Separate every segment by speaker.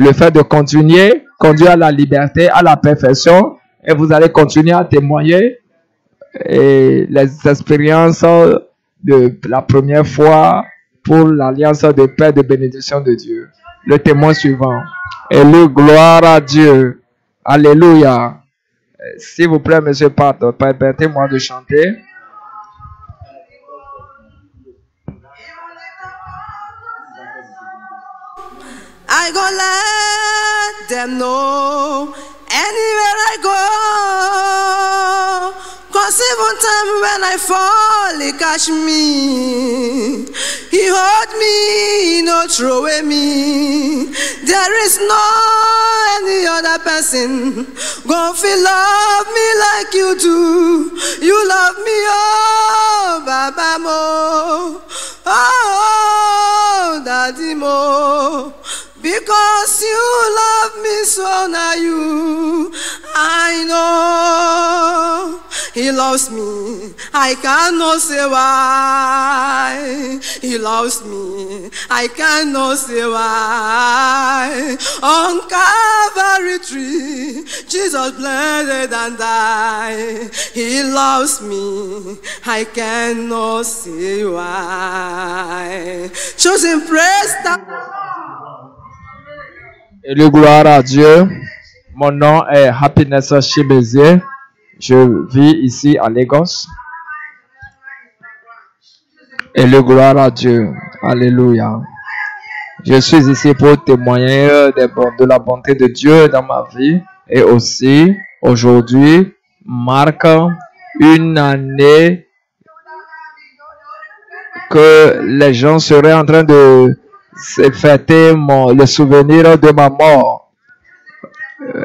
Speaker 1: le fait de continuer, conduire à la liberté, à la perfection, et vous allez continuer à témoigner et les expériences de la première fois pour l'alliance de paix et de bénédiction de Dieu. Le témoin suivant. Et le gloire à Dieu. Alléluia. S'il vous plaît, monsieur Pat, permettez-moi de chanter.
Speaker 2: I go let them know anywhere I go. Cause even time when I fall, he catch me. He hold me, he no throw away me. There is no any other person gonna feel love me like you do. You love me, oh, Baba Mo. Oh, Daddy Mo. Because you love me so now you, I know he loves me. I cannot say why. He loves me. I cannot say why. On Calvary tree, Jesus bled and died. He loves me. I cannot say why. Chosen praise that.
Speaker 1: Et le gloire à Dieu. Mon nom est Happiness Chibézié. Je vis ici à Lagos. Et le gloire à Dieu. Alléluia. Je suis ici pour témoigner de la bonté de Dieu dans ma vie. Et aussi, aujourd'hui, marque une année que les gens seraient en train de se fêter le souvenir de ma mort.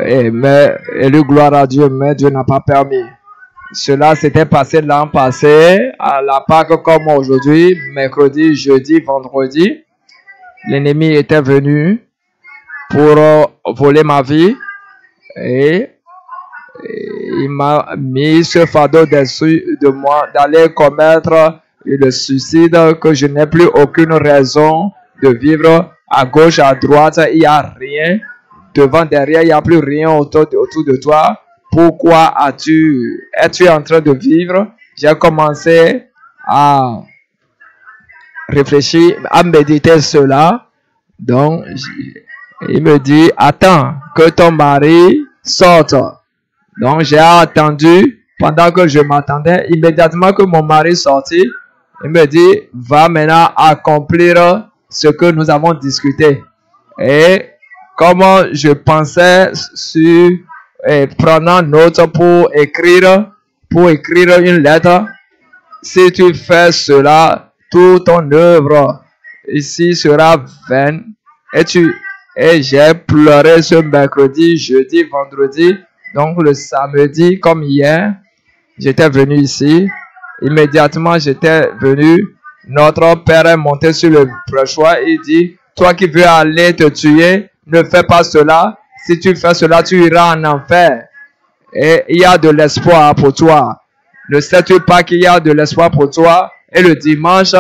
Speaker 1: Et le gloire à Dieu, mais Dieu n'a pas permis. Cela s'était passé l'an passé, à la Pâque comme aujourd'hui, mercredi, jeudi, vendredi. L'ennemi était venu pour voler ma vie et il m'a mis ce fardeau dessus de moi d'aller commettre le suicide, que je n'ai plus aucune raison de vivre. À gauche, à droite, il n'y a rien. Devant, derrière, il n'y a plus rien autour de toi. Pourquoi es-tu en train de vivre? J'ai commencé à réfléchir, à méditer cela. Donc, il me dit, attends que ton mari sorte. Donc, j'ai attendu pendant que je m'attendais. Immédiatement que mon mari sortit, il me dit, va maintenant accomplir ce que nous avons discuté. Et comment je pensais sur prenant note pour écrire une lettre. Si tu fais cela, toute ton œuvre ici sera vaine. Et j'ai pleuré ce mercredi, jeudi, vendredi. Donc le samedi, comme hier, j'étais venu ici. Immédiatement, j'étais venu. Notre père est monté sur le prêchoir et dit, toi qui veux aller te tuer, ne fais pas cela. Si tu fais cela, tu iras en enfer. Et il y a de l'espoir pour toi. Ne sais-tu pas qu'il y a de l'espoir pour toi? Et le dimanche,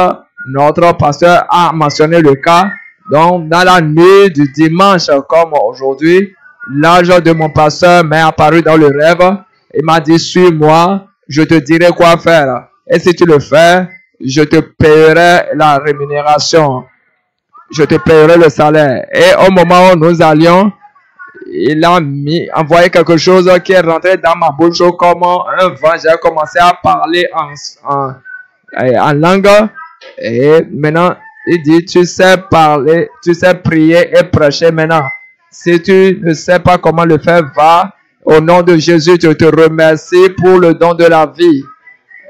Speaker 1: notre pasteur a mentionné le cas. Donc, dans la nuit du dimanche, comme aujourd'hui, l'ange de mon pasteur m'est apparu dans le rêve. Il m'a dit, suis-moi, je te dirai quoi faire. Et si tu le fais, je te paierai la rémunération. Je te paierai le salaire. Et au moment où nous allions, il a envoyé quelque chose qui est rentré dans ma bouche comme un vent. J'ai commencé à parler en langue. Et maintenant, il dit, tu sais parler, tu sais prier et prêcher maintenant. Si tu ne sais pas comment le faire, va. Au nom de Jésus, je te remercie pour le don de la vie.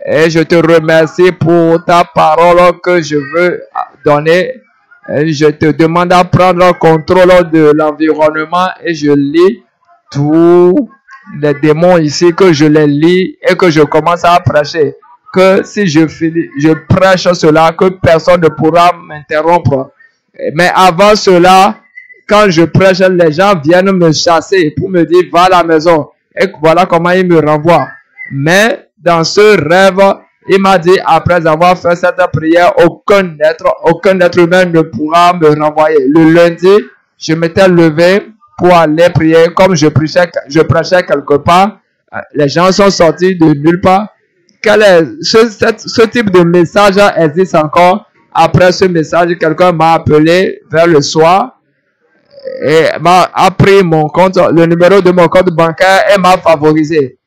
Speaker 1: Et je te remercie pour ta parole que je veux donner. Et je te demande à prendre contrôle de l'environnement et je lis tous les démons ici, que je les lis et que je commence à prêcher. Que si je prêche cela, que personne ne pourra m'interrompre. Mais avant cela, quand je prêche, les gens viennent me chasser pour me dire, va à la maison. Et voilà comment ils me renvoient. Mais dans ce rêve, il m'a dit, après avoir fait cette prière, aucun être humain ne pourra me renvoyer. Le lundi, je m'étais levé pour aller prier. Comme je prêchais quelque part, les gens sont sortis de nulle part. Ce type de message existe encore. Après ce message, quelqu'un m'a appelé vers le soir et m'a pris mon compte, le numéro de mon compte bancaire et m'a favorisé.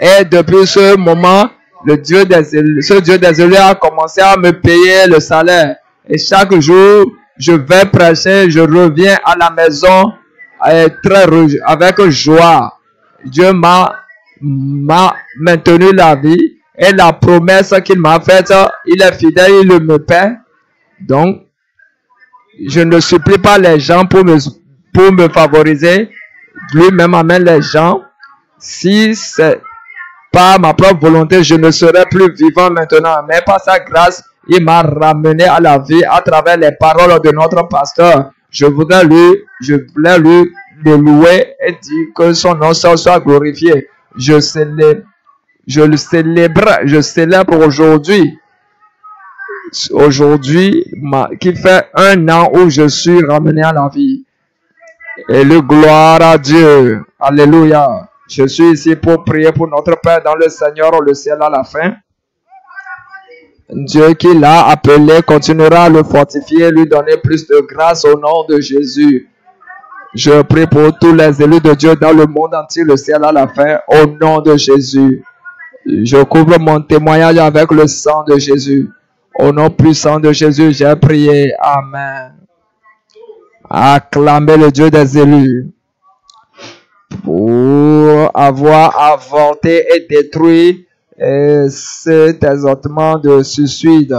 Speaker 1: Et depuis ce moment, ce Dieu des élus a commencé à me payer le salaire. Et chaque jour, je vais prêcher, je reviens à la maison avec joie. Dieu m'a maintenu la vie et la promesse qu'il m'a faite, il est fidèle, il me paie. Donc, je ne supplie pas les gens pour me favoriser. Lui-même amène les gens. Si c'est par ma propre volonté, je ne serai plus vivant maintenant. Mais par sa grâce, il m'a ramené à la vie à travers les paroles de notre pasteur. Je voulais lui le louer et dire que son nom soit glorifié. Je célèbre aujourd'hui. Aujourd'hui, qui fait 1 an où je suis ramené à la vie. Et le gloire à Dieu. Alléluia. Je suis ici pour prier pour notre Père dans le Seigneur, le ciel à la fin. Dieu qui l'a appelé continuera à le fortifier, lui donner plus de grâce au nom de Jésus. Je prie pour tous les élus de Dieu dans le monde entier, le ciel à la fin, au nom de Jésus. Je couvre mon témoignage avec le sang de Jésus. Au nom puissant de Jésus, j'ai prié. Amen. Acclamez le Dieu des élus pour avoir avorté et détruit cet exhortement de suicide.